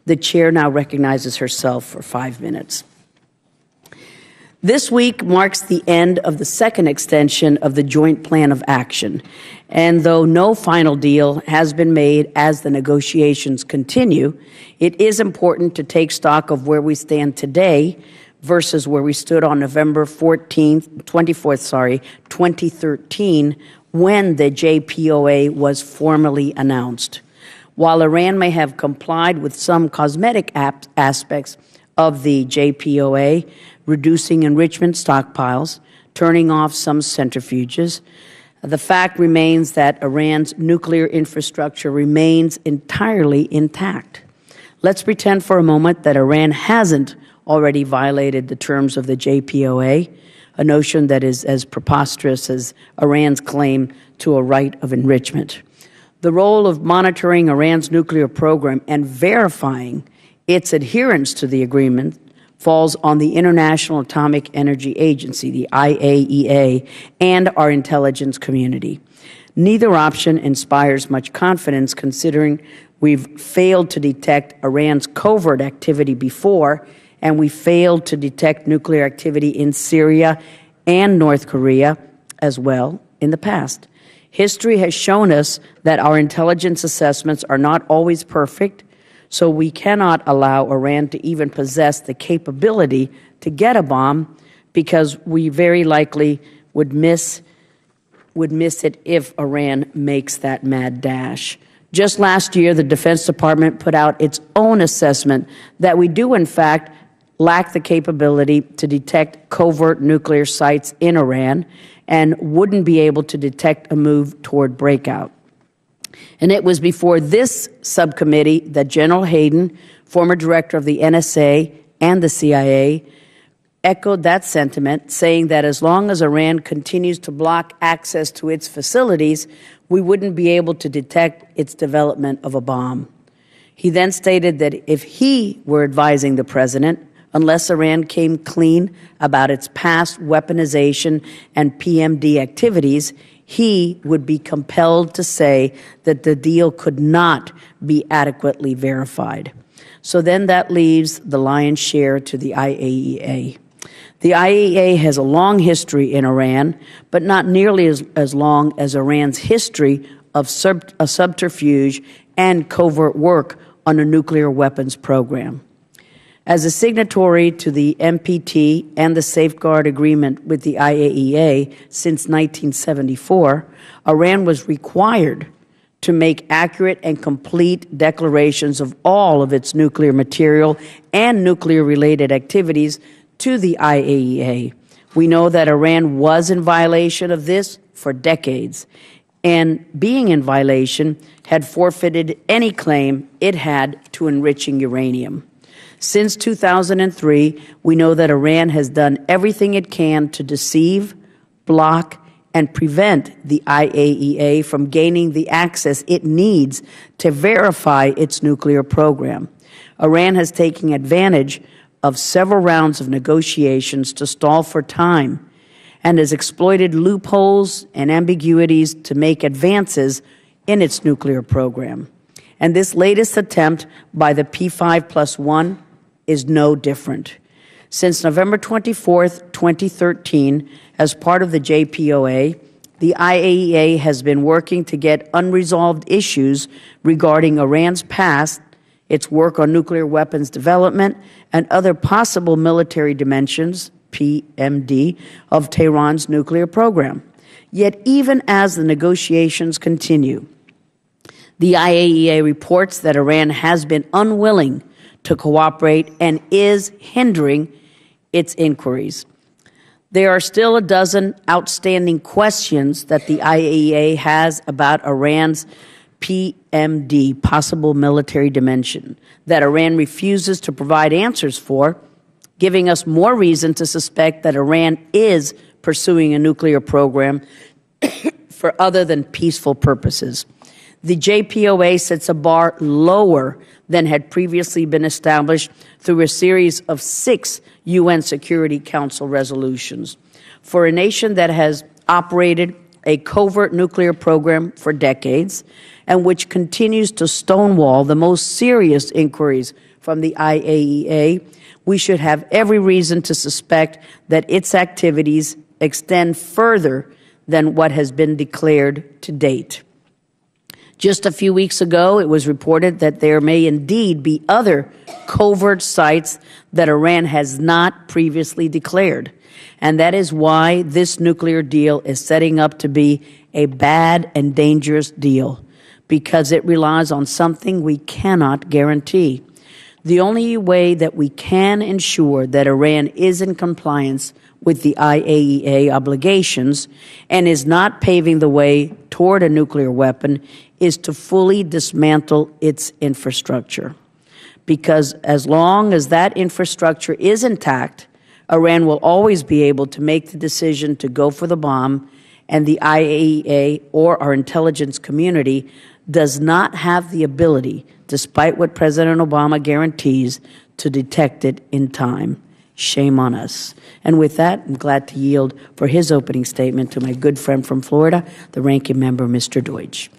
The chair now recognizes herself for 5 minutes. This week marks the end of the second extension of the Joint Plan of Action, and though no final deal has been made as the negotiations continue, it is important to take stock of where we stand today versus where we stood on November 24th, 2013, when the JPOA was formally announced. While Iran may have complied with some cosmetic aspects of the JPOA, reducing enrichment stockpiles, turning off some centrifuges, the fact remains that Iran's nuclear infrastructure remains entirely intact. Let's pretend for a moment that Iran hasn't already violated the terms of the JPOA, a notion that is as preposterous as Iran's claim to a right of enrichment. The role of monitoring Iran's nuclear program and verifying its adherence to the agreement falls on the International Atomic Energy Agency, the IAEA, and our intelligence community. Neither option inspires much confidence, considering we've failed to detect Iran's covert activity before, and we failed to detect nuclear activity in Syria and North Korea as well in the past. History has shown us that our intelligence assessments are not always perfect, so we cannot allow Iran to even possess the capability to get a bomb, because we very likely would miss it if Iran makes that mad dash. Just last year, the Defense Department put out its own assessment that we do, in fact, lack the capability to detect covert nuclear sites in Iran and wouldn't be able to detect a move toward breakout. And it was before this subcommittee that General Hayden, former director of the NSA and the CIA, echoed that sentiment, saying that as long as Iran continues to block access to its facilities, we wouldn't be able to detect its development of a bomb. He then stated that if he were advising the president, unless Iran came clean about its past weaponization and PMD activities, he would be compelled to say that the deal could not be adequately verified. So then that leaves the lion's share to the IAEA. The IAEA has a long history in Iran, but not nearly as long as Iran's history of subterfuge and covert work on a nuclear weapons program. As a signatory to the NPT and the Safeguard Agreement with the IAEA since 1974, Iran was required to make accurate and complete declarations of all of its nuclear material and nuclear-related activities to the IAEA. We know that Iran was in violation of this for decades, and being in violation had forfeited any claim it had to enriching uranium. Since 2003, we know that Iran has done everything it can to deceive, block, and prevent the IAEA from gaining the access it needs to verify its nuclear program. Iran has taken advantage of several rounds of negotiations to stall for time and has exploited loopholes and ambiguities to make advances in its nuclear program. And this latest attempt by the P5+1 is no different. Since November 24th, 2013, as part of the JPOA, the IAEA has been working to get unresolved issues regarding Iran's past, its work on nuclear weapons development, and other possible military dimensions, PMD, of Tehran's nuclear program. Yet even as the negotiations continue, the IAEA reports that Iran has been unwilling to cooperate and is hindering its inquiries. There are still a dozen outstanding questions that the IAEA has about Iran's PMD, possible military dimension, that Iran refuses to provide answers for, giving us more reason to suspect that Iran is pursuing a nuclear program for other than peaceful purposes. The JPOA sets a bar lower than had previously been established through a series of 6 UN Security Council resolutions. For a nation that has operated a covert nuclear program for decades, and which continues to stonewall the most serious inquiries from the IAEA, we should have every reason to suspect that its activities extend further than what has been declared to date. Just a few weeks ago, it was reported that there may indeed be other covert sites that Iran has not previously declared. And that is why this nuclear deal is setting up to be a bad and dangerous deal, because it relies on something we cannot guarantee. The only way that we can ensure that Iran is in compliance with the IAEA obligations and is not paving the way toward a nuclear weapon is to fully dismantle its infrastructure. Because as long as that infrastructure is intact, Iran will always be able to make the decision to go for the bomb, and the IAEA or our intelligence community does not have the ability, despite what President Obama guarantees, to detect it in time. Shame on us. And with that, I'm glad to yield for his opening statement to my good friend from Florida, the ranking member, Mr. Deutsch.